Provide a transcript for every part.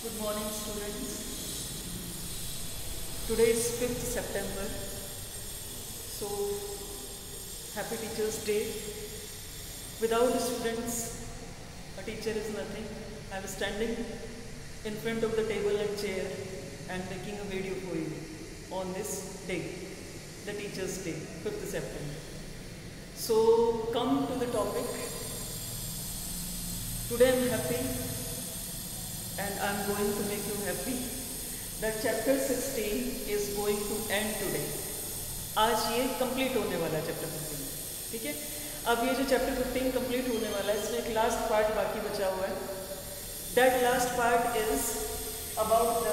Good morning, students. Today is 5th September. So, happy Teachers' Day. Without students, a teacher is nothing. I am standing in front of the table and chair and making a video for you on this day, the Teachers' Day, 5th September. So, come to the topic. Today I am happy and I am going to make you happy that chapter 16 is going to end today. आज ये complete होने वाला है chapter 15, ठीक है। अब ये जो चैप्टर 15 कंप्लीट होने वाला है, इसमें एक लास्ट पार्ट बाकी बचा हुआ है. That last part is about the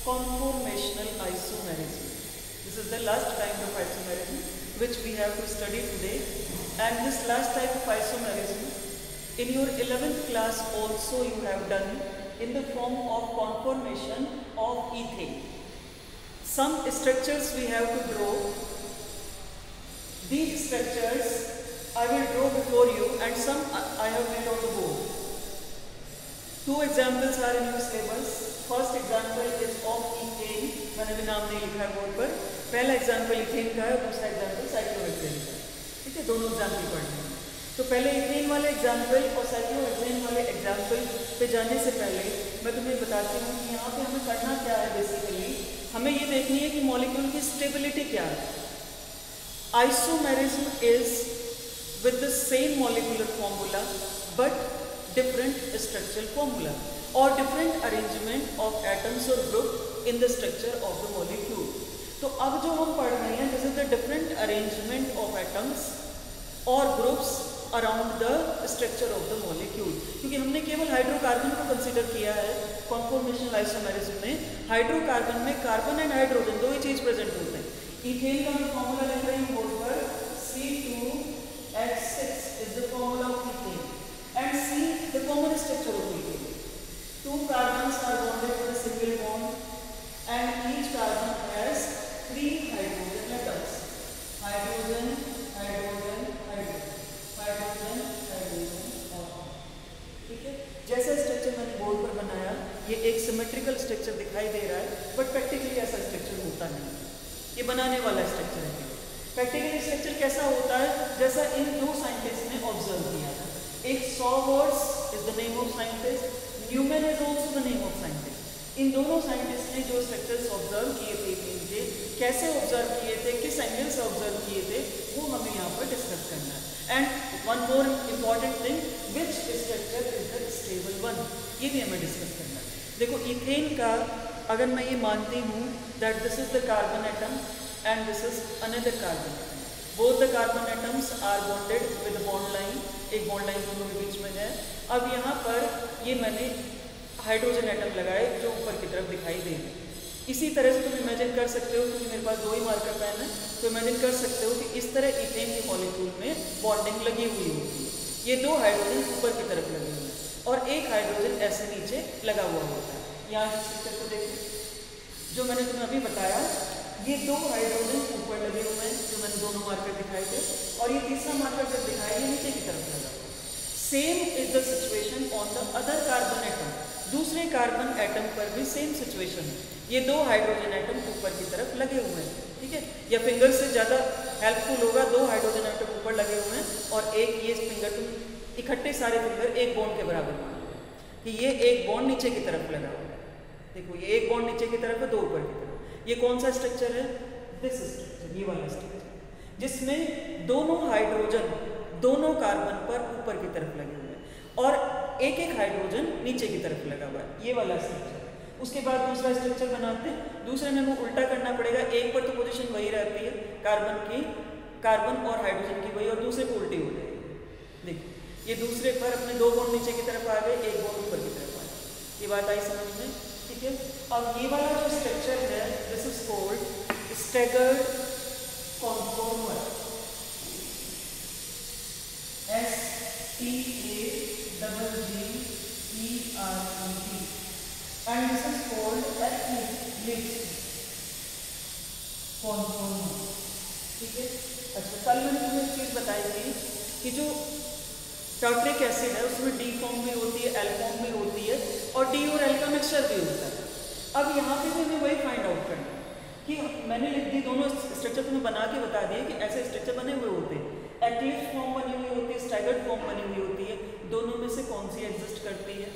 conformational isomerism. This is the last kind of isomerism which we have to study today, and this last type of isomerism in your 11th class also you have done in the form of conformation of ethane. Some structures we have to draw. These structures I will draw before you and some I have made on the board. Two examples are in your syllabus. First example is of ethane. मैंने भी नाम नहीं लिखा है board पर. पहला example ethane का है, दूसरा एग्जाम्पल साइक्लोहेक्सेन का है, ठीक है. दोनों एग्जाम्पल पढ़ने हैं. तो पहले इथेन वाले एग्जाम्पल और साइक्लोहेक्सेन वाले एग्जाम्पल पे जाने से पहले मैं तुम्हें बताती हूँ कि यहाँ पे हमें करना क्या है. बेसिकली हमें ये देखनी है कि मॉलिक्यूल की स्टेबिलिटी क्या है. Isomerism is with the same molecular formula but different structural formula और डिफरेंट अरेंजमेंट ऑफ एटम्स और group in the structure of the molecule. तो अब जो हम पढ़ रहे हैं this is the different arrangement of atoms और groups around the structure of the molecule. क्योंकि हमने केवल हाइड्रोकार्बन को कंसीडर किया है कॉन्फॉर्मेशनल आइसोमेरिज्म में. हाइड्रोकार्बन में कार्बन एंड हाइड्रोजन दो ही चीज प्रेजेंट होते हैं. इथेन का मैं फॉर्मूला लिख रही हूँ बोर्ड पर. C2H6 is the formula of ethane and C the common structure of ethane. Two carbons are bonded with a single bond and each carbon has 3 hydrogen atoms. Hydrogen, hydrogen, hydrogen, hydrogen, hydrogen और ठीक है. जैसा structure मैंने board पर बनाया ये एक symmetrical structure दिखाई दे रहा है बट प्रैक्टिकली ऐसा स्ट्रक्चर होता नहीं. ये बनाने वाला स्ट्रक्चर है. प्रैक्टिकली स्ट्रक्चर कैसा होता है जैसा इन दो साइंटिस्ट ने ऑब्जर्व किया था. एक sawhorse is the name of scientist, Newman is also the name of scientist. इन दोनों साइंटिस्ट ने जो स्ट्रक्चर्स ऑब्जर्व किए थे इनके कैसे ऑब्जर्व किए थे, किस एंगल से ऑब्जर्व किए थे, वो हमें यहाँ पर डिस्कस करना है. And one more important thing which structure is the stable one, ये भी हमें डिस्कस करना है. देखो इथेन का अगर मैं ये मानती हूँ that this is the carbon atom and this is another carbon atom. Both the carbon atoms are bonded with bond line. एक बॉन्ड लाइन दोनों के बीच में है. अब यहाँ पर ये मैंने हाइड्रोजन एटम लगाए जो ऊपर की तरफ दिखाई दे रहे. इसी तरह से तुम इमेजिन कर सकते हो क्योंकि मेरे पास दो ही मार्कर पेन है तो इमेजिन कर सकते हो कि इस तरह इथेन के मॉलिक्यूल में बॉन्डिंग लगी हुई होती है. ये दो हाइड्रोजन ऊपर की तरफ लगे हुए हैं और एक हाइड्रोजन ऐसे नीचे लगा हुआ होता है. यहाँ इस पिक्चर को देखो जो मैंने तुम्हें अभी बताया. ये दो हाइड्रोजन ऊपर लगे हुए हैं जो मैंने दोनों मार्कर दिखाए थे और ये तीसरा मार्कर जब दिखाया ये नीचे की तरफ लगा. Same is the situation on the other carbon atom. दूसरे कार्बन एटम पर भी सेम सिचुएशन है. ये दो हाइड्रोजन एटम ऊपर की तरफ लगे हुए हैं, ठीक है. या फिंगर से ज़्यादा हेल्पफुल होगा. दो हाइड्रोजन एटम ऊपर लगे हुए हैं और एक ये फिंगर तुम इकट्ठे सारे फिंगर एक बॉन्ड के बराबर मान लो कि ये एक बॉन्ड नीचे की तरफ लगा हुआ है. देखो ये एक बॉन्ड नीचे की तरफ है, दो ऊपर की तरफ. ये कौन सा स्ट्रक्चर है? दिस स्ट्रक्चर, ये वाला स्ट्रक्चर जिसमें दोनों हाइड्रोजन दोनों कार्बन पर ऊपर की तरफ लगे हुए हैं और एक एक हाइड्रोजन नीचे की तरफ लगा हुआ है. ये वाला स्ट्रक्चर. उसके बाद दूसरा स्ट्रक्चर बनाते हैं. दूसरे में वो उल्टा करना पड़ेगा. एक पर तो पोजीशन वही रहती है कार्बन की, कार्बन और हाइड्रोजन की वही, और दूसरे को उल्टी हो जाएगी. देखो ये दूसरे पर अपने दो बॉन्ड नीचे की तरफ आ गए, एक बॉन्ड ऊपर की तरफ आ गए. ये बात आई समझ में, ठीक है. अब ये वाला जो स्ट्रक्चर है this is called staggered conformer. STAGGERET and this is called eclipse conformer. ठीक है. अच्छा कल मैंने तुम्हें एक चीज बताई थी कि जो टार्टरिक एसिड है, उसमें डी फॉर्म भी होती है, एल फॉर्म भी होती है, और डी और एल का मिक्सचर भी होता है। अब यहाँ पे भी हमें वही फाइंड आउट करना है कि मैंने लिख दी, दोनों स्ट्रक्चर तुम्हें बना के बता दिए कि ऐसे स्ट्रक्चर बने हुए होते हैं, एक्लिप्स फॉर्म बनी हुई होती है, स्टैगर्ड फॉर्म बनी हुई होती है, दोनों में से कौन सी एग्जिस्ट करती है,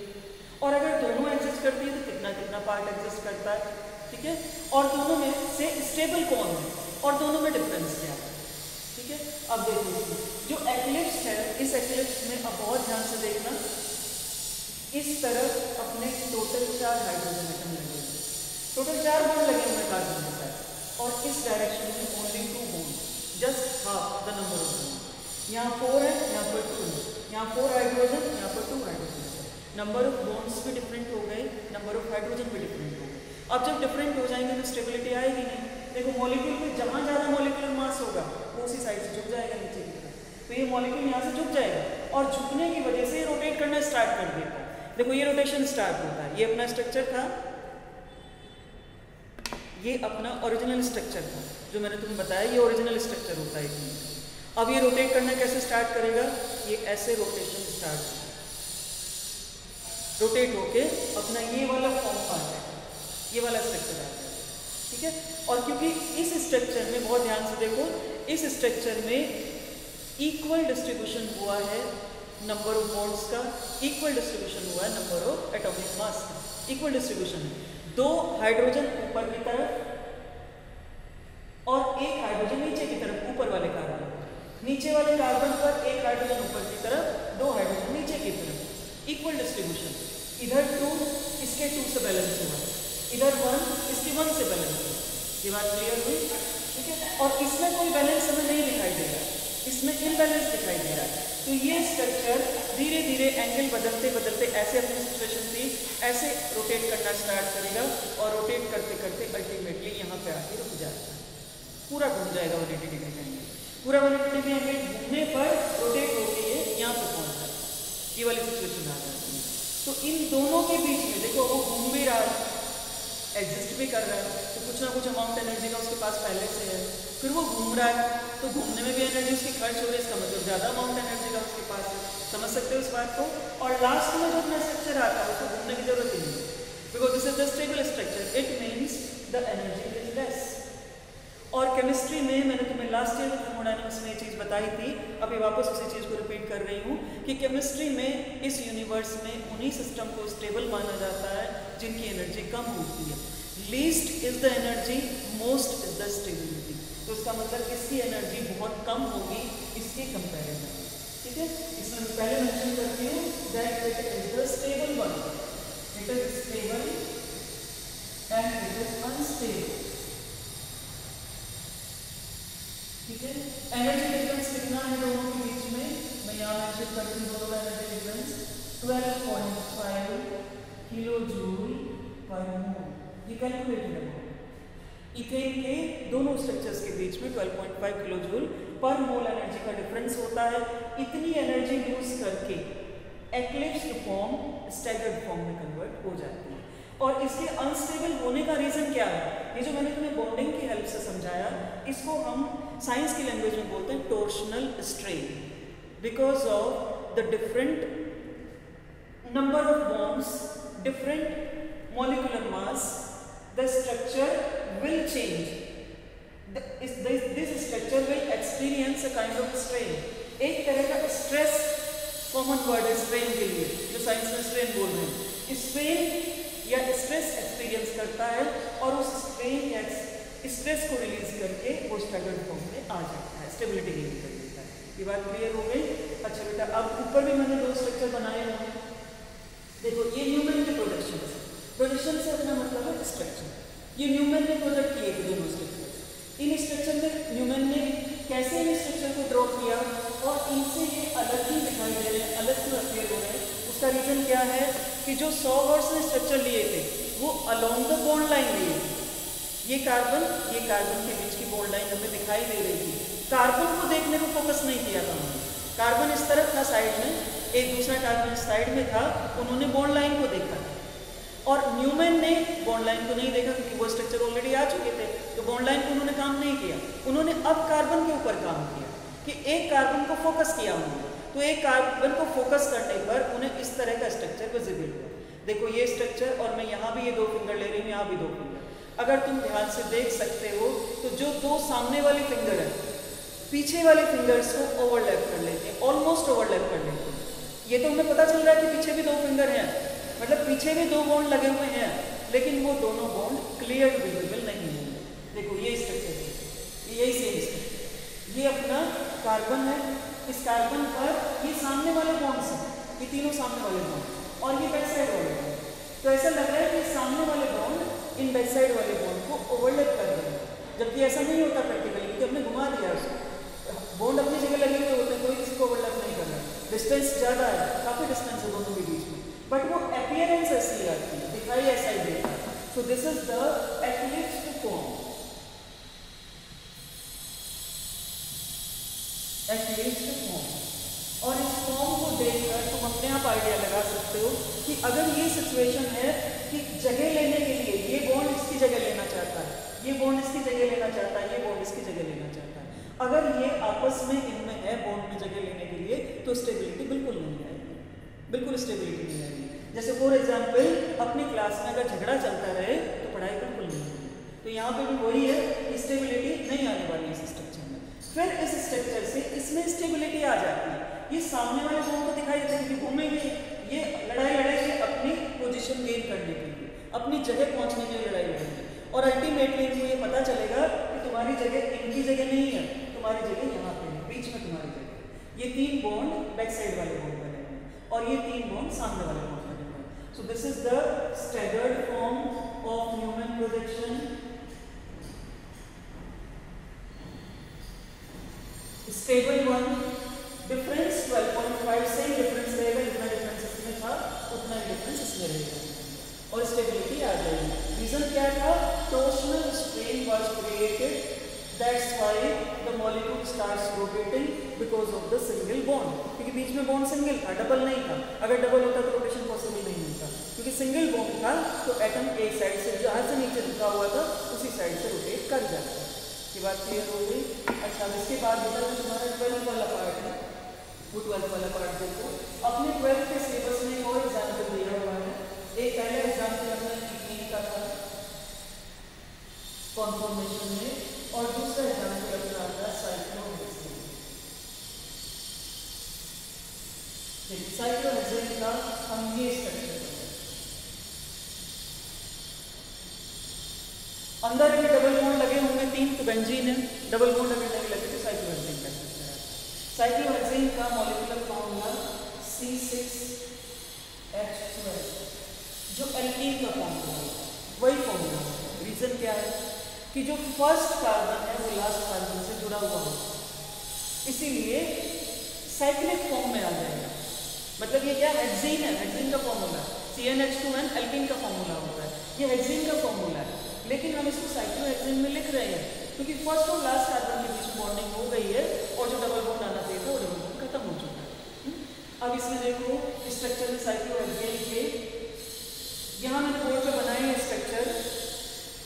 और अगर दोनों एग्जिस्ट करती है तो कितना कितना पार्ट एग्जिस्ट करता है, ठीक है, और दोनों में से स्टेबल कौन है और दोनों में डिफरेंस क्या है, ठीक है। अब देखो जो एक्लिप्स है, इस एक्लिप्स में अब बहुत ध्यान से देखना, इस तरफ अपने टोटल 4 हाइड्रोजन एटम लगे हुए, टोटल 4 बॉन्ड लगे हुए कार्बन के साथ, और इस डायरेक्शन में only 2 bond, just half the number of bond. यहाँ 4 है, यहाँ पर 2 है, यहाँ 4 हाइड्रोजन, यहाँ पर 2 हाइड्रोजन है। नंबर ऑफ बॉन्ड्स भी डिफरेंट हो गए, नंबर ऑफ हाइड्रोजन भी डिफरेंट हो गए। अब जब डिफरेंट हो जाएंगे तो स्टेबिलिटी आएगी नहीं। देखो मॉलिक्यूल में जहाँ ज़्यादा मॉलिक्यूलर मास होगा वो उसी साइड से झुक जाएगा नीचे की तरफ, तो ये मॉलिक्यूल यहाँ से झुक जाएगा और झुकने की वजह से रोटेट करना स्टार्ट कर देता है। देखो ये रोटेशन स्टार्ट होता है, ये अपना स्ट्रक्चर था, ये अपना ओरिजिनल स्ट्रक्चर था जो मैंने तुम्हें बताया, ये ओरिजिनल स्ट्रक्चर होता है इसमें। अब ये रोटेट करना कैसे स्टार्ट करेगा, ये ऐसे रोटेशन स्टार्ट होगा, रोटेट होके अपना ये वाला फॉर्म आ जाएगा, ये वाला स्ट्रक्चर आ जाएगा, ठीक है। और क्योंकि इस स्ट्रक्चर में बहुत ध्यान से देखो, इस स्ट्रक्चर में इक्वल डिस्ट्रीब्यूशन हुआ है नंबर ऑफ बॉन्ड्स का, इक्वल डिस्ट्रीब्यूशन हुआ है नंबर ऑफ एटॉमिक मास का, इक्वल डिस्ट्रीब्यूशन है। 2 हाइड्रोजन ऊपर की तरफ और 1 हाइड्रोजन नीचे की तरफ, ऊपर वाले कार्बन, नीचे वाले कार्बन पर 1 हाइड्रोजन ऊपर की तरफ, 2 हाइड्रोजन नीचे की तरफ, इक्वल डिस्ट्रीब्यूशन। इधर 2 इसके 2 से बैलेंस हुआ, इधर 1 इसके 1 से बैलेंस हुआ। ये बात क्लियर हुई, ठीक है। और इसमें कोई बैलेंस हमें नहीं दिखाई दे रहा, इसमें इम्बैलेंस दिखाई दे रहा है। तो ये स्ट्रक्चर धीरे धीरे एंगल बदलते बदलते ऐसे अपनी सिचुएशन थी ऐसे रोटेट करना स्टार्ट करेगा, और रोटेट करते करते अल्टीमेटली यहाँ पे आके रुक जाएगा, पूरा घूम जाएगा 180 डिग्री का एंगल, पूरा 180 डिग्री एंगल घूमने पर रोटेट होके ये यहाँ पे पहुँच जाए, ये वाली सिचुएशन आ जाती है। तो इन दोनों के बीच में देखो वो घूम भी रहा है, एग्जिस्ट भी कर रहा है, तो कुछ ना कुछ अमाउंट एनर्जी का उसके पास पहले से है, फिर वो घूम रहा है, तो घूमने में भी एनर्जी उसकी खर्च हो रही है, इसका मतलब ज़्यादा अमाउंट एनर्जी का उसके पास है, समझ सकते हो इस बात को। और लास्ट में जो अपना स्ट्रक्चर आता है उसको घूमने की जरूरत ही नहीं, because this is the stable structure, it means the energy is less. और केमिस्ट्री में मैंने तुम्हें लास्ट ईयर थर्मोडायनामिक्स में ये चीज़ बताई थी, अभी वापस उसी चीज़ को रिपीट कर रही हूँ कि केमिस्ट्री में इस यूनिवर्स में उन्हीं सिस्टम को स्टेबल माना जाता है जिनकी एनर्जी कम होती है। Least is the energy, most is the stability. तो इसका मतलब इसकी एनर्जी बहुत कम होगी इसके कंपेरिजन, ठीक है। इसमें मैं पहले मेंशन करती हूँ that it is the stable one, it is stable and it is unstable, ठीक है। एनर्जी डिफरेंस कितना है दोनों के बीच में, मैं यहाँ मेंशन करती हूँ दोनों का एनर्जी डिफरेंस 12.5 किलो जूल पर मोल, ये कैलकुलेटेड है। इथेन के दोनों स्ट्रक्चर्स के बीच में 12.5 किलो जूल पर मोल एनर्जी का डिफरेंस होता है। इतनी एनर्जी यूज करके एक्लिप्स्ड फॉर्म स्टैगर्ड फॉर्म में कन्वर्ट हो जाती है। और इसके अनस्टेबल होने का रीजन क्या है, ये जो मैंने तुम्हें बॉन्डिंग की हेल्प से समझाया, इसको हम साइंस की लैंग्वेज में बोलते हैं torsional strain. Because of the different number of bonds, different molecular mass, the structure will change, this structure will experience a kind of strain. एक तरह का स्ट्रेस कॉमन वर्ड है स्ट्रेन के लिए, जो साइंस में स्ट्रेन बोल रहे हैं, स्ट्रेन या स्ट्रेस एक्सपीरियंस करता है और उस स्ट्रेन या स्ट्रेस को रिलीज करके वो स्टैगर्ड फॉर्म में आ जाता है, स्टेबिलिटी गेन कर देता है। ये बात क्लियर हो गई। अच्छा बेटा, अब ऊपर भी मैंने 2 स्ट्रक्चर बनाए हैं, देखो ये न्यूमैन के प्रोडक्शन से, प्रोडक्शन से अपना मतलब है स्ट्रक्चर, ये न्यूमैन ने प्रोडक्ट किए थे दोनों स्ट्रक्चर। इन स्ट्रक्चर में न्यूमैन ने कैसे इन स्ट्रक्चर को ड्रॉ किया और इनसे ये अलग ही दिखाई दे रहे हैं, अलग क्यों अपीयर हो रहे हैं, उसका रीजन क्या है कि जो 100 वर्ड्स ने स्ट्रक्चर लिए थे वो अलोंग द बॉन्ड लाइन लिए थे। ये कार्बन के बीच की बॉन्ड लाइन हमें दिखाई दे रही थी, कार्बन को देखने को फोकस नहीं किया था उन्होंने, कार्बन इस तरफ था साइड में, एक दूसरा कार्बन इस साइड में था, उन्होंने बॉन्ड लाइन को देखा। और न्यूमैन ने बॉन्ड लाइन को नहीं देखा क्योंकि वो स्ट्रक्चर ऑलरेडी आ चुके थे, तो बॉन्ड लाइन को उन्होंने काम नहीं किया, उन्होंने अब कार्बन के ऊपर काम किया कि एक कार्बन को फोकस किया उन्होंने, तो एक कार्बन को फोकस करने पर उन्हें इस तरह का स्ट्रक्चर विजिबल हुआ। देखो ये स्ट्रक्चर, और मैं यहाँ भी ये 2 फिंगर ले रही हूँ, यहाँ भी 2 फिंगर। अगर तुम ध्यान से देख सकते हो तो जो 2 सामने वाली फिंगर है पीछे वाले फिंगर्स को ओवरलैप कर लेते हैं, ऑलमोस्ट ओवरलैप कर लेते हैं। ये तो हमें पता चल रहा है कि पीछे भी 2 फिंगर हैं, मतलब पीछे भी 2 बॉन्ड लगे हुए हैं, लेकिन वो दोनों बॉन्ड क्लियर विजिबल नहीं होंगे। देखो ये स्ट्रक्चर है, यही सेम स्ट्रक्चर, ये अपना कार्बन है, इस कार्बन पर ये सामने वाले बॉन्ड्स हैं, ये तीनों सामने वाले बॉन्ड, और ये बैक साइड वाले बॉन्ड। तो ऐसा लग रहा है कि सामने वाले बॉन्ड इन बैक साइड वाले बॉन्ड को ओवरलैप कर रहे हैं, जबकि ऐसा नहीं होता प्रैक्टिकली, क्योंकि हमने घुमा दिया उसको। बॉन्ड अपनी जगह लगे हुए होते हैं, कोई किसी को ओवरलैप नहीं कर रहा, डिस्टेंस ज़्यादा है, काफ़ी डिस्टेंस है दोनों के बीच में, बट वो अपीयरेंस ऐसी आती है, दिखाई ऐसा ही देता है। So this is the eclipsed form, eclipsed form. और इस फॉर्म को देखकर तुम अपने आप आइडिया लगा सकते हो कि अगर ये सिचुएशन है कि जगह लेने के लिए ये बॉन्ड इसकी जगह लेना चाहता है, ये बॉन्ड इसकी जगह लेना चाहता है, ये बॉन्ड इसकी जगह लेना चाहता है, अगर ये आपस में इनमें है बॉन्ड में जगह लेने के लिए, तो स्टेबिलिटी बिल्कुल नहीं आएगी, बिल्कुल स्टेबिलिटी नहीं आएगी। जैसे फॉर एग्जाम्पल अपनी क्लास में अगर झगड़ा चलता रहे तो पढ़ाई बिल्कुल नहीं होगी, तो यहाँ पे भी वही है, स्टेबिलिटी नहीं आने वाली इस स्ट्रक्चर में। फिर इस स्ट्रक्चर से इसमें स्टेबिलिटी आ जाती है, ये सामने वाले बॉन्ड को दिखाई देता है कि घूमेंगे, ये लड़ाई लड़ेंगे अपनी पोजीशन गेन करने के लिए, अपनी जगह पहुंचने के लिए लड़ाई लड़ेंगे, और अल्टीमेटली इनको ये पता चलेगा कि तुम्हारी जगह इनकी जगह नहीं है, तुम्हारी जगह यहाँ पे है, बीच में तुम्हारी जगह। ये 3 बॉन्ड बैक साइड वाले बॉन्ड बने हुए हैं, और ये 3 बॉन्ड सामने वाले बॉन्ड बने हुए हैं। So this is the staggered form of Newman projection. Stable 1, difference 12.5, same difference रहेगा, जितना डिफरेंस इसमें था उतना ही डिफरेंस इसमें रहेगा, और स्टेबिलिटी आ जाएगी। रीजन क्या था? Torsional strain was created, that's why the molecule starts rotating because of the single bond, क्योंकि बीच में बॉन्ड सिंगल था, डबल नहीं था। अगर डबल होता तो रोटेशन पॉसिबल नहीं होता, क्योंकि सिंगल बॉन्ड था तो एटम एक साइड से जहाँ से नीचे झुका हुआ था उसी साइड से रोटेट कर जाता है। ये बात क्लियर हो गई? अच्छा, इसके बाद बेटा तुम्हारा 12th वाला पार्ट है, वो 12th वाला पार्ट देखो। अपने 12th के सिलेबस में और एग्जाम्पल दिया हुआ है। एक पहला एग्जाम्पल हमने इथेन का था कॉन्फॉर्मेशन में, और दूसरा एग्जाम्पल अपना आता है साइक्लोहेक्सेन। साइक्लोहेक्सेन का हम ये स्ट्रक्चर अंदर भी डबल बॉन्ड लगे होंगे 3, तो बेंजीन है, डबल बॉन्ड अगर नहीं लगे तो साइक्लोहेक्सेन का स्ट्रक्चर है। साइक्लोहेक्सेन का मॉलिक्यूलर फॉर्मूला C6H12, जो एल्कीन का फॉर्मूला है, वही फॉर्मूला है। रीजन क्या है कि जो फर्स्ट कार्बन है वो लास्ट कार्बन से जुड़ा हुआ है, इसीलिए साइक्लिक फॉर्म में आ जाएगा। मतलब ये क्या हेक्सेन है, हेक्सेन का फॉर्मूला, CnH2n एल्कीन का फॉर्मूला होता है, ये हेक्सेन का फॉर्मूला है, लेकिन हम इसको साइक्लोहेक्सेन में लिख रहे हैं क्योंकि फर्स्ट और लास्ट कार्बन के बीच बॉन्डिंग हो गई है, और जो डबल बॉन्ड आना चाहिए था वो डबल बॉन्ड खत्म हो चुका है। अब इसमें देखो स्ट्रक्चर साइक्लोहेक्सेन के, यहाँ मैंने बोर्ड पे बनाए हैं स्ट्रक्चर,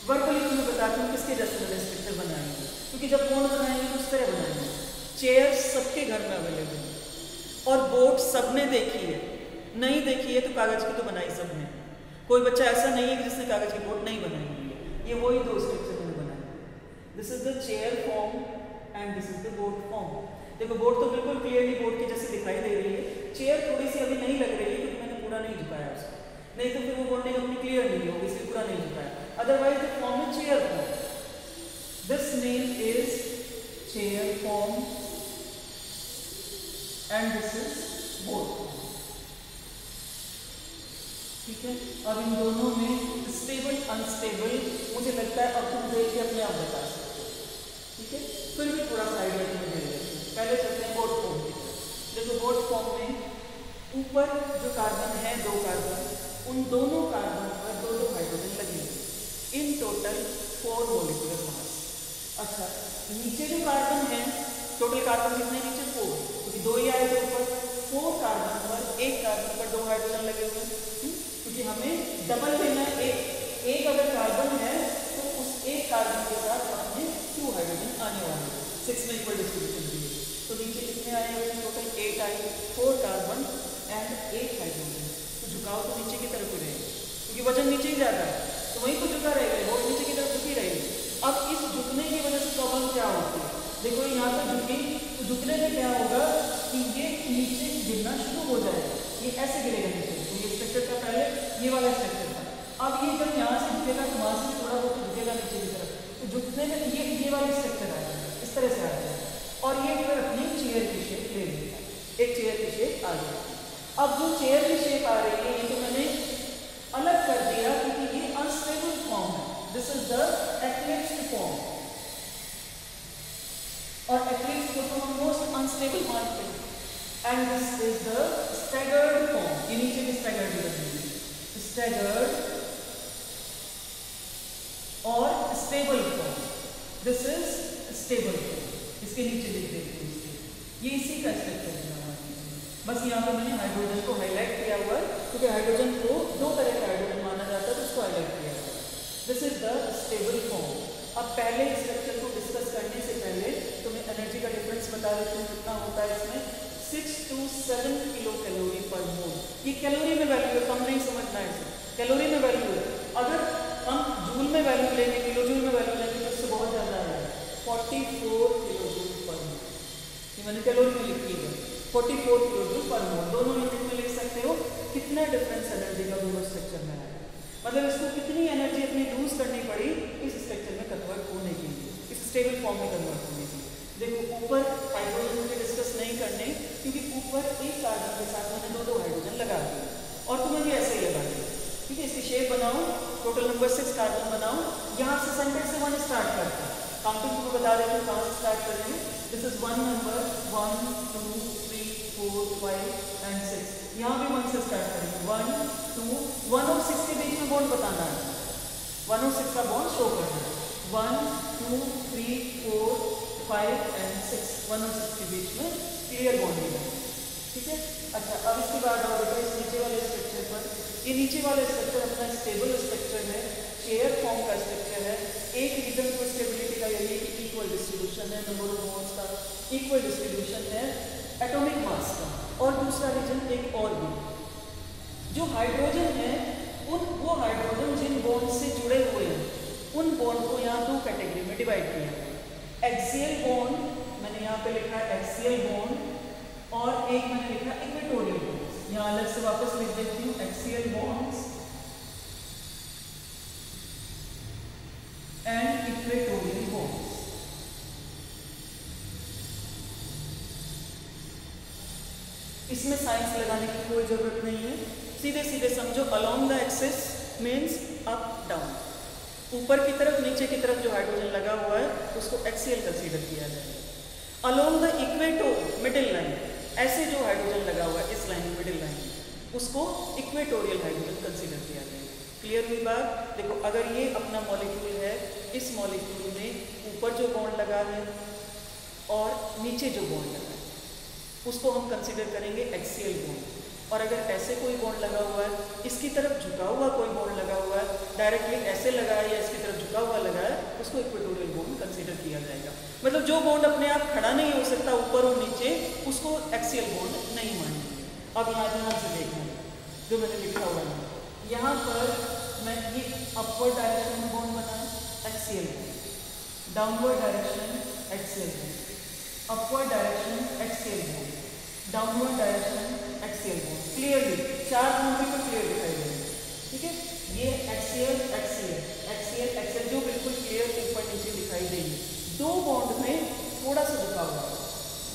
वर्बली तुम्हें बताती हूँ किसके जैसे मैंने स्ट्रक्चर बनाएंगे, क्योंकि जब बॉन्ड बनाएंगे तो उस तरह बनाएंगे। चेयर सबके घर में अवेलेबल है, और बोर्ड सबने देखी है, नहीं देखी है तो कागज की तो बनाई सबने, कोई बच्चा ऐसा नहीं है कि जिसने कागज की बोर्ड नहीं बनाई है। ये वही 2 स्ट्रक्चर मैंने बनाए। This is the chair form and this is the board form. देखो बोर्ड तो बिल्कुल क्लियरली बोर्ड की जैसे दिखाई दे रही है, चेयर थोड़ी सी अभी नहीं लग रही है क्योंकि मैंने पूरा नहीं झुकाया उसको, नहीं तो फिर वो बॉन्डिंग अपनी क्लियर नहीं होगी, इसलिए पूरा नहीं झुकाया। अदरवाइज द फॉर्म है chair form. This name is chair form and this is board form. ठीक है, अब इन दोनों में स्टेबल अनस्टेबल मुझे लगता है अब तुम देख के अपने आप बता सकते हो। ठीक है, फिर भी थोड़ा सा आइडिया तुम्हें दे देते हैं। पहले चलते हैं बोर्ड फॉर्म की तरफ। देखो बोर्ड फॉर्म में ऊपर जो कार्बन है 2 कार्बन, उन दोनों कार्बन पर 2 हाइड्रोजन लगे हुए, इन टोटल 4 मोलिकुलर मास। अच्छा, नीचे जो कार्बन है, टोटल कार्बन कितने नीचे 4, क्योंकि 2 ही आए थे ऊपर, 4 कार्बन पर एक कार्बन पर 2 हाइड्रोजन लगे हुए हैं, क्योंकि हमें डबल लेना है। एक अगर कार्बन है तो उस एक कार्बन के साथ अपने 2 हाइड्रोजन आने वाले हैं, 6 में इक्वल डिस्ट्रीब्यूशन के लिए। तो तो नीचे कितने आए अपने टोटल 8 आए, 4 कार्बन एंड 8 हाइड्रोजन। तो झुकाव तो नीचे की तरफ ही रहेगा क्योंकि वजन नीचे ही जाता है, तो वहीं को झुका रहेगा, बोर्ड नीचे की तरफ झुकी रहेगी। अब इस झुकने की वजह से प्रॉब्लम क्या होती है, देखो यहाँ पर झुकी, तो झुकने में क्या होगा कि ये नीचे गिरना शुरू हो जाएगा, ये ऐसे गिरेगा नीचे। तो ये स्ट्रक्चर था पहले, ये वाला स्ट्रक्चर था। अब ये जब यहाँ से झुकेगा तो वहाँ से थोड़ा बहुत झुकेगा नीचे की तरफ, तो झुकने में ये वाला स्ट्रक्चर आएगा, इस तरह से आ जाएगा और ये फिर अपनी चेयर की शेप ले लेगा, एक चेयर की शेप आ जाएगी। अब जो चेयर की शेप आ रही है ये तो मैंने अलग कर दिया क्योंकि ये अनस्टेबल फॉर्म है, this is the eclipsed form, और एक्लिप्स को तो हम मोस्ट अनस्टेबल मानते हैं। And this is the staggered form, ये नीचे भी स्टैगर्ड कर दीजिए, स्टैगर्ड और stable form, this is stable form, इसके नीचे लिख देते हैं ये इसी का स्ट्रक्चर है। बस यहाँ पे मैंने हाइड्रोजन को हाईलाइट किया हुआ है क्योंकि हाइड्रोजन को दो तरह का हाइड्रोजन माना जाता है, तो उसको हाईलाइट किया हुआ है। This is the stable form. अब पहले स्ट्रक्चर को डिस्कस करने से पहले तो मैं एनर्जी का डिफरेंस बता देती हूँ कितना होता है इसमें, 6 to 7 किलो कैलोरी पर मोल। ये कैलोरी में वैल्यू है, कम नहीं समझना है इसे, कैलोरी में वैल्यू है। अगर हम जूल में वैल्यू लेंगे, किलो जूल में वैल्यू लेंगे तो इससे बहुत ज़्यादा आएगा, 44 किलो जूल पर मोल। ये मैंने कैलोरी में लिखी है, 44 किलो जूल पर मोल। दोनों यूनिट में लिख सकते हो कितना डिफरेंस एनर्जी का दोनों स्ट्रक्चर में आया, मतलब इसको कितनी एनर्जी अपनी लूज करनी पड़ी इस स्ट्रक्चर में कन्वर्ट होने के लिए, इस स्टेबल फॉर्म में कन्वर्ट होने के लिए। देखो ऊपर हाइड्रोजन के डिस्कस नहीं करने क्योंकि ऊपर एक कार्बन के साथ मैंने दो हाइड्रोजन लगा दिए और तुम्हें भी ऐसे ही लगा दिया, ठीक है। इसकी शेप बनाओ, टोटल नंबर 6 कार्बन बनाओ, यहाँ से सेंटर से 1 स्टार्ट करते हैं। काउंटिंग को बता देते हैं कहाँ से स्टार्ट करेंगे। दिस इज 1 नंबर 1 2 3 4 5 एंड 6, यहाँ भी 1 से स्टार्ट करेंगे, 1 2 1 और 6 के बीच में बॉन्ड बताना है, 1 और 6 का बॉन्ड शो करना है, 1 2 3 4 5 एंड 6, 1 और 6 के बीच में क्लियर बॉन्ड मिला, ठीक है। अच्छा, अब इसके बाद और इस नीचे वाले स्ट्रक्चर पर, ये नीचे वाला स्ट्रक्चर अपना स्टेबल स्ट्रक्चर है, चेयर फॉर्म का स्ट्रक्चर है। एक रीजन तो स्टेबिलिटी का यही है कि इक्वल डिस्ट्रीब्यूशन है, नंबर ऑफ बॉन्ड्स का इक्वल डिस्ट्रीब्यूशन है, एटॉमिक मास का। और दूसरा रीजन एक और भी, जो हाइड्रोजन है वो हाइड्रोजन जिन बॉन्ड से जुड़े हुए हैं उन बॉन्ड को यहाँ दो कैटेगरी में डिवाइड किया है। एक्सियल बॉन्ड, मैंने यहाँ पे लिखा है एक्सियल बॉन्ड, और एक मैंने लिखा इक्वेटोरियल बॉन्ड्स। यहाँ अलग से वापस लिख देती हूँ, axial bonds and equatorial bonds. इसमें साइंस लगाने की कोई जरूरत नहीं है, सीधे सीधे समझो। Along the axis means up down, ऊपर की तरफ नीचे की तरफ जो हाइड्रोजन लगा हुआ है उसको एक्सियल कंसीडर किया जाएगा। अलोंग द इक्वेटोर मिडिल लाइन, ऐसे जो हाइड्रोजन लगा हुआ है इस लाइन मिडिल लाइन उसको इक्वेटोरियल हाइड्रोजन कंसीडर किया जाएगा। क्लियर हुई बात? देखो अगर ये अपना मॉलिक्यूल है, इस मॉलिक्यूल में ऊपर जो बॉन्ड लगा है और नीचे जो बॉन्ड लगा है उसको हम कंसीडर करेंगे एक्सियल बॉन्ड। और अगर ऐसे कोई बॉन्ड लगा हुआ है, इसकी तरफ झुका हुआ कोई बॉन्ड लगा हुआ है, डायरेक्टली ऐसे लगा है या इसकी तरफ झुका हुआ लगा है, उसको इक्वेटोरियल बॉन्ड कंसीडर किया जाएगा। मतलब जो बॉन्ड अपने आप खड़ा नहीं हो सकता ऊपर और नीचे, उसको एक्सियल बॉन्ड नहीं मानेंगे। अब यहाँ ध्यान से देखना जो मैंने लिखा हुआ है, यहाँ पर मैं ये अपवर्ड डायरेक्शन में बॉन्ड बनाया axial bond, downward direction axial bond, upward direction axial bond, downward direction axial bond. Clearly चार बॉन्ड भी तो क्लियर दिखाई दे रहे हैं, ठीक है। ये एक्सियल एक्सियल एक्सियल एक्सियल जो बिल्कुल क्लियर ऊपर नीचे दिखाई देगी। दो बॉन्ड में थोड़ा सा झुका हुआ है,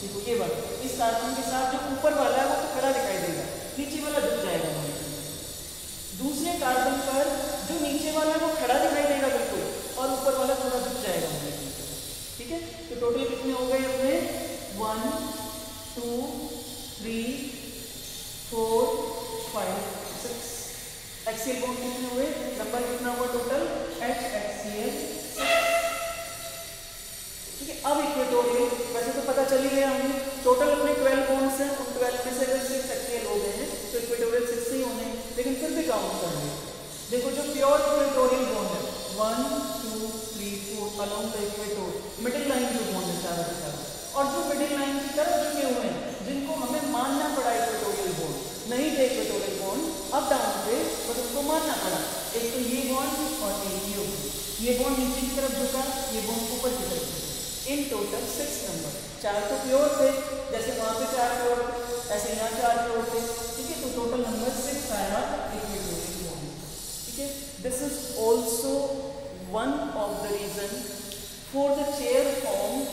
देखो ये बात, इस कार्बन के साथ जो ऊपर वाला है वो तो खड़ा दिखाई देगा, नीचे वाला झुक जाएगा मॉलिक्यूल। दूसरे कार्बन पर जो नीचे वाला है वो खड़ा दिखाई देगा बिल्कुल, और ऊपर वाला थोड़ा झुक जाएगा मॉलिक्यूल, ठीक है। तो टोटल कितने हो गए अपने? 1 2 3 4 5 6 एक्सियल बॉन्ड कितने हुए? नंबर कितना हुआ टोटल? H एक्सियल 6, ठीक है। अब इक्वेटोरियल, वैसे तो पता चल ही गया हमें, टोटल अपने 12 बॉन्ड्स हैं, उन 12 में से अगर 6 एक्सियल हो गए हैं तो इक्वेटोरियल 6 से ही होने हैं, लेकिन फिर भी काउंट कर लें। देखो जो प्योर इक्वेटोरियल बॉन्ड है 1 2 3 4 along the equator, middle line जो बॉन्ड है चारों के चारों, और जो मिडिल लाइन की तरफ अप डाउन पे, बट उनको मानना पड़ा। एक तो ये बॉन्ड और ये बॉन्ड नीचे की तरफ झुका, ये बॉन्ड ऊपर की तरफ झुका। इन टोटल 6 नंबर, 4 तो प्योर थे, जैसे वहाँ पे 4 प्योर थे, ऐसे यहाँ 4 प्योर थे, ठीक है। तो टोटल नंबर 6 आया इक्विटोरियल बॉन्ड, ठीक है। This is also one of the reason for the chair form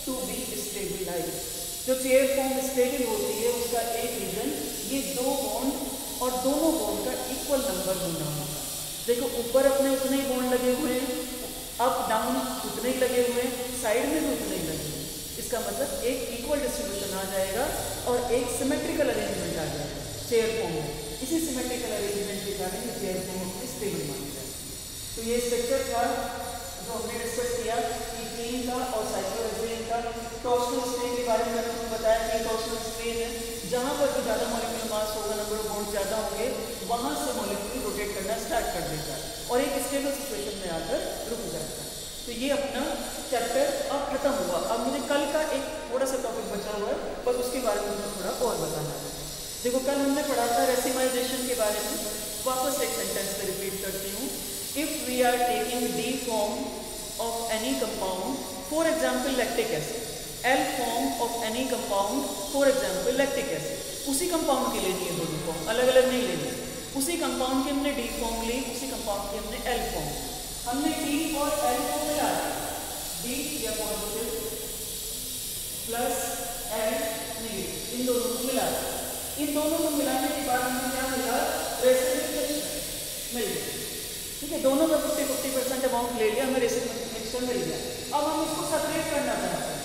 to be stabilize. जो चेयर फॉर्म स्टेबल होती है उसका एक रीजन ये 2 बॉन्ड और दोनों बॉन्ड का इक्वल नंबर होना होगा। देखो ऊपर अपने उतने ही बॉन्ड लगे हुए हैं, अप डाउन उतने ही लगे हुए हैं, साइड में भी उतने ही लगे हुए हैं। इसका मतलब एक इक्वल डिस्ट्रीब्यूशन आ जाएगा और एक सिमेट्रिकल अरेंजमेंट आ जाएगा चेयर फॉर्म में। इसी सिमेट्रिकल अरेंजमेंट के कारण ये चेयर फॉर्म स्टेबल माना जाएगा। तो ये स्ट्रक्चर था जो हमने डिस्कस किया ईथीन का और साइक्लोहेक्सेन का। टॉर्शनल स्ट्रेन के बारे में मैंने आपको बताया कि टॉर्शनल स्ट्रेन है जहाँ पर भी ज़्यादा मॉलिक्यूलर मास होगा, नंबर ऑफ बॉन्ड ज़्यादा होंगे, वहाँ से मॉलिक्यूल रोटेट करना स्टार्ट कर देता है और एक स्टेबल सिचुएशन में आकर रुक जाता है। तो ये अपना चैप्टर अब खत्म हुआ। अब मुझे कल का एक थोड़ा सा टॉपिक बचा हुआ है, बस उसके बारे में मुझे थोड़ा और बताना है। देखो कल हमने पढ़ा था रेसिमाइजेशन के बारे में, वापस एक सेंटेंस पे रिपीट करती हूँ। If we are taking D form of any compound, for example lactic acid, L form of any compound, for example lactic acid, उसी कंपाउंड की लेनी है दोनों फॉर्म, अलग अलग नहीं लेनी। उसी कंपाउंड की हमने डी फॉर्म ली, उसी कंपाउंड की हमने एल फॉर्म, हमने डी और एल को मिला, डी या पॉजिटिव प्लस एल नेगेटिव, इन दोनों को मिला। इन दोनों को मिलाने के बाद हमें क्या मिला, रेसिड्यू मिक्सचर मिल गया, ठीक है। दोनों का 50-50% अमाउंट ले लिया, हमें रेसिड्यू मिक्सचर मिल गया। अब हम इसको सेपरेट करना चाहते हैं,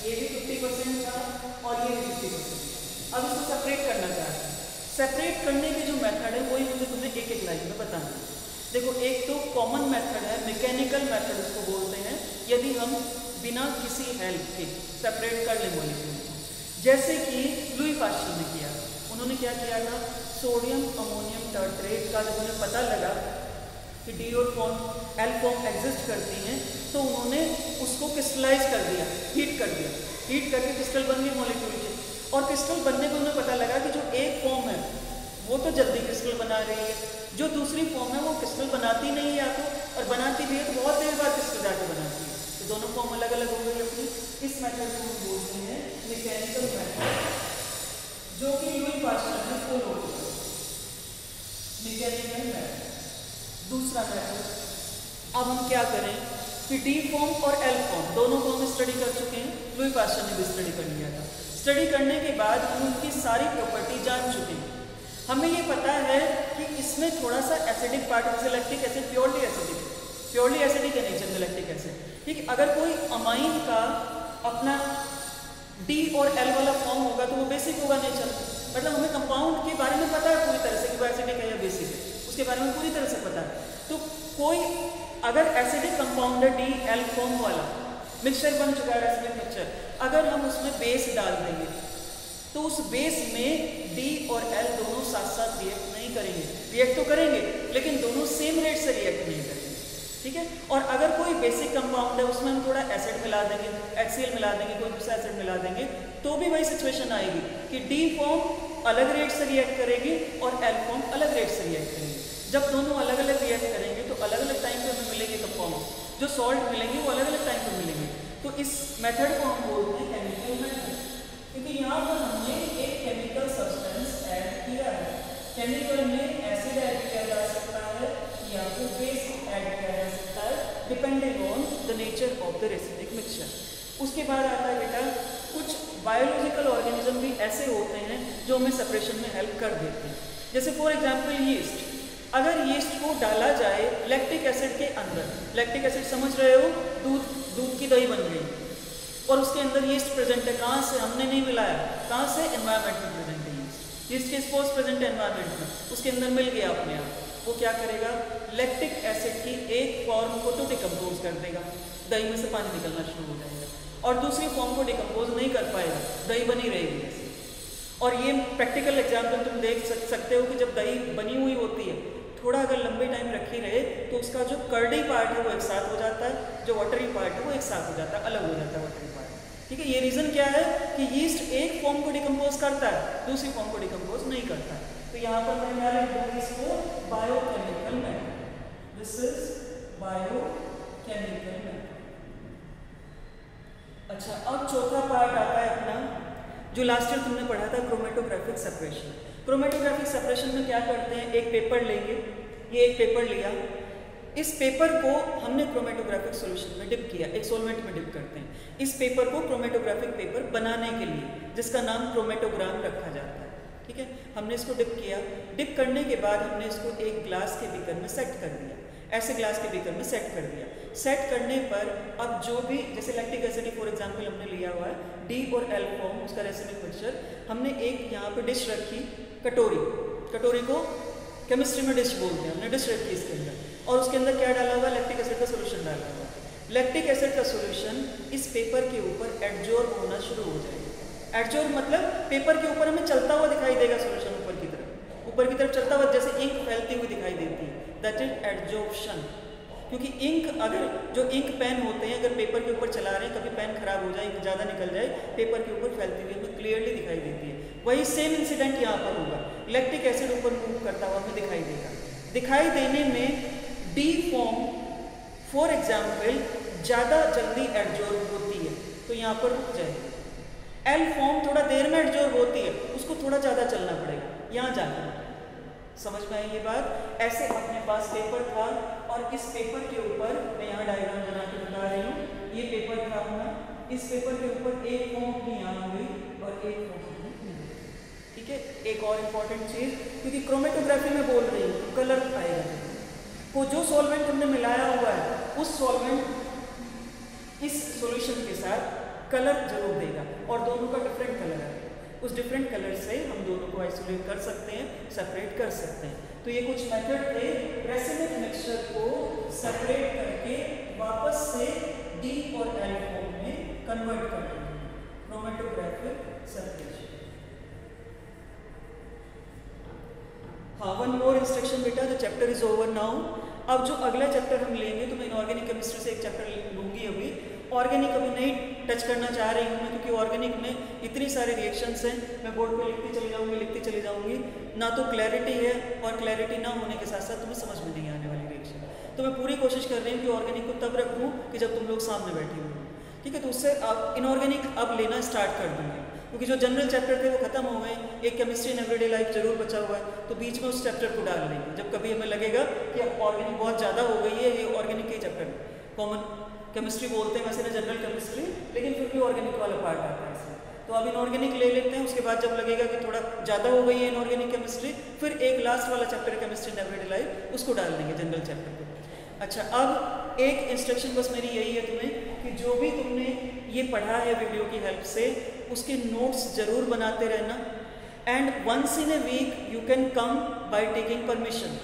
ये भी 50% था और ये भी 50%। अब इसको सेपरेट करना चाहते हैं। सेपरेट करने की जो मेथड है वही मुझे तुम्हें एक एक लाइन में बताना है। देखो एक तो कॉमन मेथड है, मैकेनिकल मेथड उसको बोलते हैं, यदि हम बिना किसी हेल्प के सेपरेट कर लें मॉलिक्यूल को, जैसे कि लुई पास्चर ने किया। उन्होंने क्या किया था, सोडियम अमोनियम टार्ट्रेट का जब उन्हें पता लगा कि डी और फॉर्म एल फॉर्म एग्जिस्ट करती हैं, तो उन्होंने उसको क्रिस्टलाइज कर दिया, हीट कर दिया। हीट करके क्रिस्टल बन गए मॉलिक्यूल के, और क्रिस्टल बनने पर उन्हें पता लगा कि जो एक फॉर्म है वो तो जल्दी क्रिस्टल बना रही है, जो दूसरी फॉर्म है वो क्रिस्टल बनाती नहीं है या तो, और बनाती भी है तो बहुत देर बाद क्रिस्टल जाके बनाती है। तो दोनों फॉर्म अलग अलग हो गई अपनी। इस मेथड को हम बोलते हैं मैकेनिकल मेथड, जो कि लुई पास्चर ने फॉलो किया, मैकेनिकल मेथड। दूसरा मेथड, अब हम क्या करें कि डी फॉर्म और एल फॉर्म दोनों को हम स्टडी कर चुके हैं, लुई पास्चर ने भी स्टडी कर लिया था। स्टडी करने के बाद हम उनकी सारी प्रॉपर्टी जान चुके हैं। हमें ये पता है कि इसमें थोड़ा सा एसिडिक पार्ट है, लैक्टिक एसिड प्योरली एसिडिक है नेचर में लैक्टिक एसिड, ठीक है। अगर कोई अमाइन का अपना डी और एल वाला फॉर्म होगा तो वो बेसिक होगा नेचर, मतलब हमें कंपाउंड के बारे में पता है पूरी तरह से कि वो एसिडिक है या बेसिक है, उसके बारे में पूरी तरह से पता है। तो कोई अगर एसिडिक कंपाउंड है डी एल फॉर्म वाला, मिक्सचर बन चुका है एसिडिक मिक्सचर, अगर हम उसमें बेस डाल देंगे तो उस बेस में डी और एल दोनों साथ साथ रिएक्ट नहीं करेंगे, रिएक्ट तो करेंगे लेकिन दोनों सेम रेट से रिएक्ट नहीं करेंगे, ठीक है। और अगर कोई बेसिक कंपाउंड है उसमें हम थोड़ा एसिड मिला देंगे, HCl मिला देंगे, कोई दूसरा एसिड मिला देंगे, तो भी वही सिचुएशन आएगी कि डी फॉर्म अलग रेट से रिएक्ट करेगी और एल फॉर्म अलग रेट से रिएक्ट करेगी। जब दोनों अलग अलग रिएक्ट करेंगे तो अलग अलग टाइम पे हमें मिलेंगे कंपाउंड, जो सॉल्ट मिलेंगे वो अलग अलग टाइम पे मिलेंगे। तो इस मेथड को हम बोलते हैं केमिकल मेथड, क्योंकि यहाँ पर हमने एक केमिकल सब्सटेंस ऐड किया है। केमिकल में एसिड ऐड किया जा सकता है या फिर बेस ऐड किया जा सकता है, depending on the nature of the acidic mixture. उसके बाद आता है बेटा, कुछ बायोलॉजिकल ऑर्गेनिज्म भी ऐसे होते हैं जो हमें सेपरेशन में हेल्प कर देते हैं। जैसे फॉर एग्जाम्पल यीस्ट, अगर यीस्ट को डाला जाए लैक्टिक एसिड के अंदर, लैक्टिक एसिड समझ रहे हो, दूध की दही बन गई और उसके अंदर यीस्ट प्रेजेंट है, कहाँ से, हमने नहीं मिलाया, कहाँ से, एनवायरनमेंट में प्रेजेंट है यीस्ट के स्पोर्स प्रेजेंट है एनवायरनमेंट में, उसके अंदर मिल गया अपने आप, वो क्या करेगा, लैक्टिक एसिड की एक फॉर्म को तो डिकम्पोज कर देगा, दही में से पानी निकलना शुरू हो जाएगा, और दूसरी फॉर्म को डिकम्पोज नहीं कर पाएगा, दही बनी रहेगी ऐसे। और ये प्रैक्टिकल एग्जाम्पल तुम देख सकते हो कि जब दही बनी हुई होती है, थोड़ा अगर लंबे टाइम रखी रहे तो उसका जो कर्डी पार्ट है वो एक साथ हो जाता है, जो वाटरी पार्ट है वो एक साथ हो जाता है, अलग हो जाता है वाटरी पार्ट, ठीक है। ये रीज़न क्या है कि यीस्ट एक फॉर्म को डिकम्पोज करता है, दूसरी फॉर्म को डिकम्पोज नहीं करता है। तो यहाँ पर मैं क्या लिख दूंगी इसको, biochemical method, this is biochemical method. अच्छा, अब चौथा पार्ट आता है अपना, जो लास्ट ईयर तुमने पढ़ा था, क्रोमेटोग्राफिक सेपरेशन। क्रोमेटोग्राफिक सेपरेशन में क्या करते हैं, एक पेपर लेंगे, ये एक पेपर लिया, इस पेपर को हमने क्रोमेटोग्राफिक सॉल्यूशन में डिप किया, एक सॉल्वेंट में डिप करते हैं। इस पेपर को क्रोमेटोग्राफिक पेपर बनाने के लिए, जिसका नाम क्रोमेटोग्राम रखा जाता है, ठीक है, हमने इसको डिप किया। डिप करने के बाद हमने इसको एक ग्लास के बीकर में सेट कर दिया, ऐसे ग्लास के बीकर में सेट कर दिया। सेट करने पर अब जो भी, जैसे लैक्टिक एसिड फॉर एग्जांपल हमने लिया हुआ है, D और L फॉर्म, उसका रेसिमिक मिक्सचर, हमने एक यहाँ पे डिश रखी, कटोरी, कटोरी को केमिस्ट्री में डिश बोलते हैं, हमने डिश रखी इसके अंदर, और उसके अंदर क्या डाला हुआ, लैक्टिक एसिड का सोल्यूशन डाला हुआ। लैक्टिक एसिड का सोल्यूशन इस पेपर के ऊपर एडजॉर्ब होना शुरू हो जाएगा। एडजॉर्ब मतलब पेपर के ऊपर हमें चलता हुआ दिखाई देगा सोल्यूशन, ऊपर की तरफ चलता हुआ, जैसे इंक फैलती हुई दिखाई देती है, दैट इज एडजॉर्प्शन। क्योंकि इंक, अगर जो इंक पेन होते हैं, अगर पेपर के ऊपर चला रहे हैं, कभी पेन खराब हो जाए, इंक ज़्यादा निकल जाए, पेपर के ऊपर फैलती हुई हमें क्लियरली दिखाई देती है। वही सेम इंसिडेंट यहाँ पर होगा, लैक्टिक एसिड ऊपर मूव करता हुआ हमें दिखाई देगा। दिखाई देने में D फॉर्म फॉर एग्जाम्पल ज़्यादा जल्दी एडजॉर्ब होती है, तो यहाँ पर रुक जाएगी। L फॉर्म थोड़ा देर में एडजॉर्ब होती है, उसको थोड़ा ज़्यादा चलना पड़ेगा, यहाँ जाकर। समझ में आई ये बात? ऐसे अपने पास पेपर था, और इस पेपर के ऊपर मैं यहाँ डायग्राम बना के बता रही हूँ, ये पेपर था अपना, इस पेपर के ऊपर एक फॉर्म अपनी यहाँ हुई और एक फॉर्म अपनी, ठीक है। एक और इम्पॉर्टेंट चीज़, क्योंकि क्रोमेटोग्राफी में बोल रही हूँ, कलर आएगा, तो जो सॉल्वेंट हमने मिलाया हुआ है, उस सॉल्वेंट इस सॉल्यूशन के साथ कलर जरूर देगा, और दोनों का डिफरेंट कलर है, उस डिफरेंट कलर से हम दोनों को आइसोलेट कर सकते हैं, सेपरेट कर सकते हैं। तो ये कुछ मेथड थे रेसिमिक मिक्सचर को सेपरेट करके वापस से D और L फॉर्म में कन्वर्ट करते हैं, क्रोमेटोग्राफिक सेपरेशन। हाँ, वन मोर इंस्ट्रक्शन बेटा, the chapter is over now. अब जो अगला चैप्टर हम लेंगे, तो मैं इनऑर्गेनिक केमिस्ट्री से एक चैप्टर लूँगी अभी। ऑर्गेनिक अभी नहीं टच करना चाह रही हूँ मैं, क्योंकि ऑर्गेनिक में इतनी सारे रिएक्शंस हैं, मैं बोर्ड पे लिखती चली जाऊँगी, ना तो क्लैरिटी है, और क्लैरिटी ना होने के साथ साथ तुम्हें समझ में नहीं आने वाली रिएक्शन। तो मैं पूरी कोशिश कर रही हूँ कि ऑर्गेनिक को तब रखूँ कि जब तुम लोग सामने बैठे हुए, ठीक है। तो उससे अब इनऑर्गेनिक अब लेना स्टार्ट कर दूँगी, क्योंकि जो जनरल चैप्टर थे वो खत्म हो गए। एक केमिस्ट्री इन एवरीडे लाइफ जरूर बचा हुआ है, तो बीच में उस चैप्टर को डाल लेंगे जब कभी हमें लगेगा कि अब ऑर्गेनिक बहुत ज़्यादा हो गई है। ये ऑर्गेनिक के चैप्टर में कॉमन केमिस्ट्री बोलते हैं वैसे ना, जनरल केमिस्ट्री, लेकिन फिर भी ऑर्गेनिक वाला पार्ट आता है इसमें, तो अब इनऑर्गेनिक ले लेते हैं। उसके बाद जब लगेगा कि थोड़ा ज़्यादा हो गई है इनऑर्गेनिक केमिस्ट्री, फिर एक लास्ट वाला chapter chemistry in everyday life, उसको डाल देंगे जनरल चैप्टर को। अच्छा, अब एक इंस्ट्रक्शन बस मेरी यही है तुम्हें, कि जो भी तुमने ये पढ़ा है वीडियो की हेल्प से, उसके नोट्स जरूर बनाते रहना, and once in a week you can come by taking permission.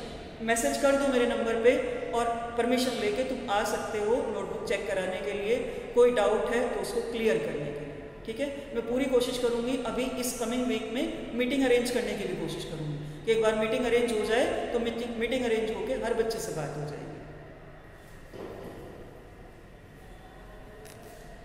Message कर दो मेरे नंबर पे, और परमिशन लेके तुम आ सकते हो नोटबुक चेक कराने के लिए, कोई डाउट है तो उसको क्लियर करने के लिए, ठीक है। मैं पूरी कोशिश करूँगी अभी इस कमिंग वीक में मीटिंग अरेंज करने की भी कोशिश करूँगी, कि एक बार मीटिंग अरेंज हो जाए तो मीटिंग अरेंज होकर हर बच्चे से बात हो जाएगी।